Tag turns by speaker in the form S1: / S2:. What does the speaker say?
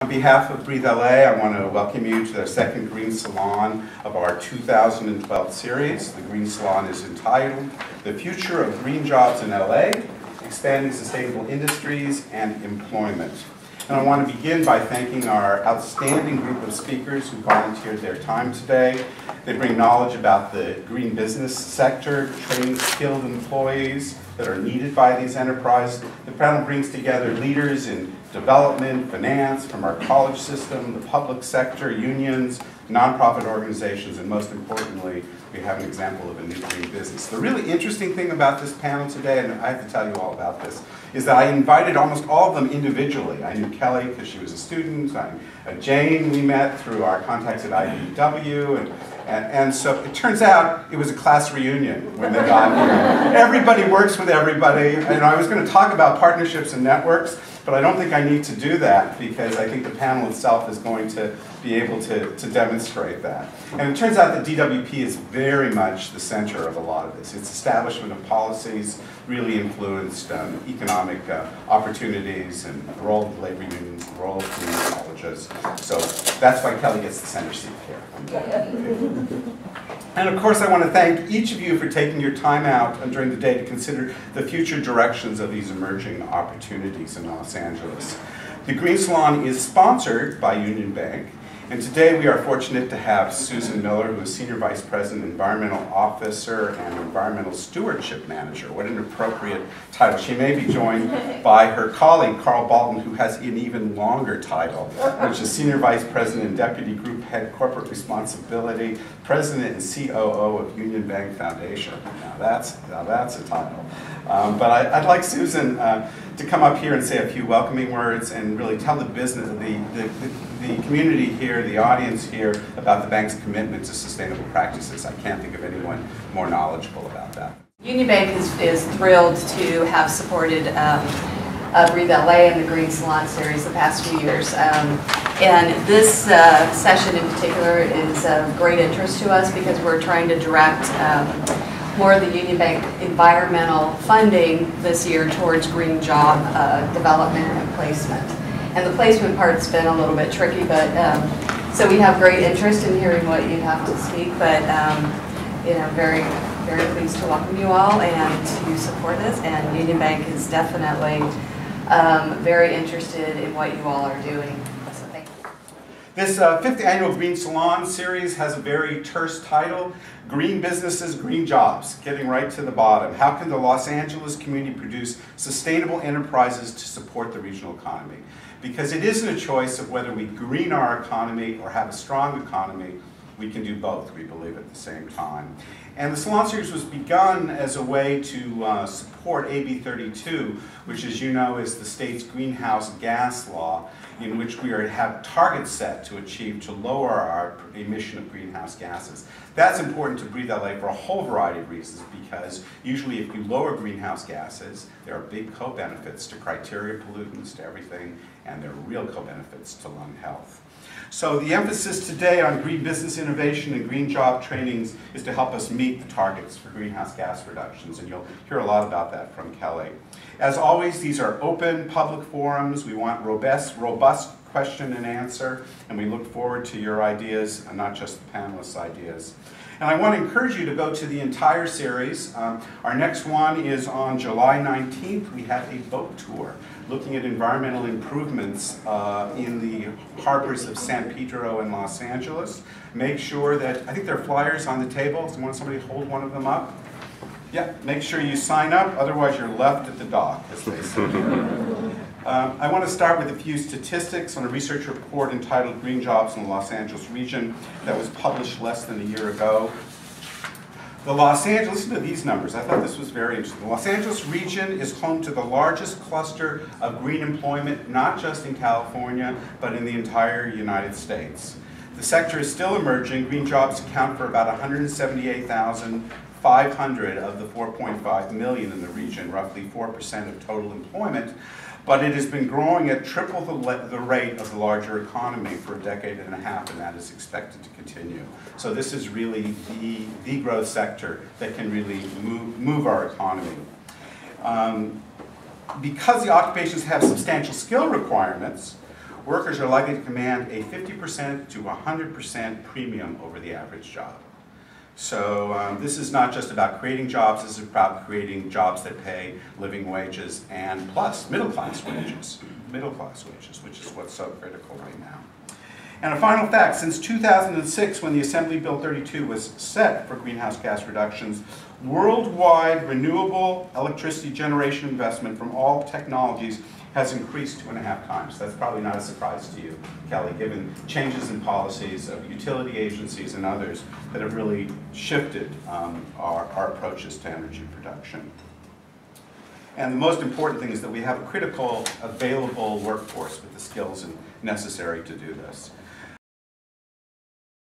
S1: On behalf of Breathe LA, I want to welcome you to the second Green Salon of our 2012 series. The Green Salon is entitled The Future of Green Jobs in LA, Expanding Sustainable Industries and Employment. And I want to begin by thanking our outstanding group of speakers who volunteered their time today. They bring knowledge about the green business sector, trained skilled employees that are needed by these enterprises. The panel brings together leaders in development, finance, from our college system, the public sector, unions, nonprofit organizations, and most importantly, we have an example of a new green business. The really interesting thing about this panel today, and I have to tell you all about this, is that I invited almost all of them individually. I knew Kelly because she was a student, Jane we met through our contacts at IBEW, and so it turns out it was a class reunion when they got here. Everybody works with everybody, and I was going to talk about partnerships and networks, but I don't think I need to do that because I think the panel itself is going to be able to demonstrate that. And it turns out that DWP is very much the center of a lot of this. Its establishment of policies really influenced economic opportunities and the role of labor unions, the role of community colleges. So that's why Kelly gets the center seat here. And of course I want to thank each of you for taking your time out during the day to consider the future directions of these emerging opportunities in Los Angeles. The Green Salon is sponsored by Union Bank, and today we are fortunate to have Susan Miller, who is Senior Vice President, Environmental Officer, and Environmental Stewardship Manager. What an appropriate title. She may be joined by her colleague, Carl Balton, who has an even longer title, which is Senior Vice President and Deputy Group Head Corporate Responsibility, President and COO of Union Bank Foundation. Now that's a title. But I'd like Susan to come up here and say a few welcoming words and really tell the business, the community here, the audience here, about the bank's commitment to sustainable practices. I can't think of anyone more knowledgeable about that.
S2: Union Bank is thrilled to have supported Breathe LA and the Green Salon series the past few years. And this session in particular is of great interest to us because we're trying to direct more of the Union Bank environmental funding this year towards green job development and placement. And the placement part's been a little bit tricky, but so we have great interest in hearing what you have to speak, but you know, very, very pleased to welcome you all and to support this. And Union Bank is definitely very interested in what you all are doing. So thank you.
S1: This fifth annual Green Salon series has a very terse title, Green Businesses, Green Jobs, getting right to the bottom. How can the Los Angeles community produce sustainable enterprises to support the regional economy? Because it isn't a choice of whether we green our economy or have a strong economy. We can do both, we believe, at the same time. And the Salon Series was begun as a way to support AB 32, which, as you know, is the state's greenhouse gas law, in which we have targets set to achieve to lower our emission of greenhouse gases. That's important to Breathe LA for a whole variety of reasons, because usually if you lower greenhouse gases, there are big co-benefits to criteria pollutants, to everything, and there are real co-benefits to lung health. So the emphasis today on green business innovation and green job trainings is to help us meet the targets for greenhouse gas reductions, and you'll hear a lot about that from Kelly. As always, these are open public forums. We want robust question and answer, and we look forward to your ideas, and not just the panelists' ideas. And I want to encourage you to go to the entire series. Our next one is on July 19th. We have a boat tour looking at environmental improvements in the harbors of San Pedro and Los Angeles. Make sure that, I think there are flyers on the table. So want somebody hold one of them up? Yeah, make sure you sign up, otherwise you're left at the dock, as they say here. I want to start with a few statistics on a research report entitled Green Jobs in the Los Angeles Region that was published less than a year ago. The Los Angeles, listen to these numbers, I thought this was very interesting. The Los Angeles region is home to the largest cluster of green employment, not just in California, but in the entire United States. The sector is still emerging. Green jobs account for about 178,500 of the 4.5 million in the region, roughly 4% of total employment. But it has been growing at triple the rate of the larger economy for a decade and a half, and that is expected to continue. So this is really the growth sector that can really move our economy. Because the occupations have substantial skill requirements, workers are likely to command a 50% to 100% premium over the average job. So this is not just about creating jobs, this is about creating jobs that pay living wages and plus middle-class wages, which is what's so critical right now. And a final fact, since 2006, when the Assembly Bill 32 was set for greenhouse gas reductions, worldwide renewable electricity generation investment from all technologies has increased 2.5 times. That's probably not a surprise to you, Kelly, given changes in policies of utility agencies and others that have really shifted our approaches to energy production. And the most important thing is that we have a critical, available workforce with the skills necessary to do this.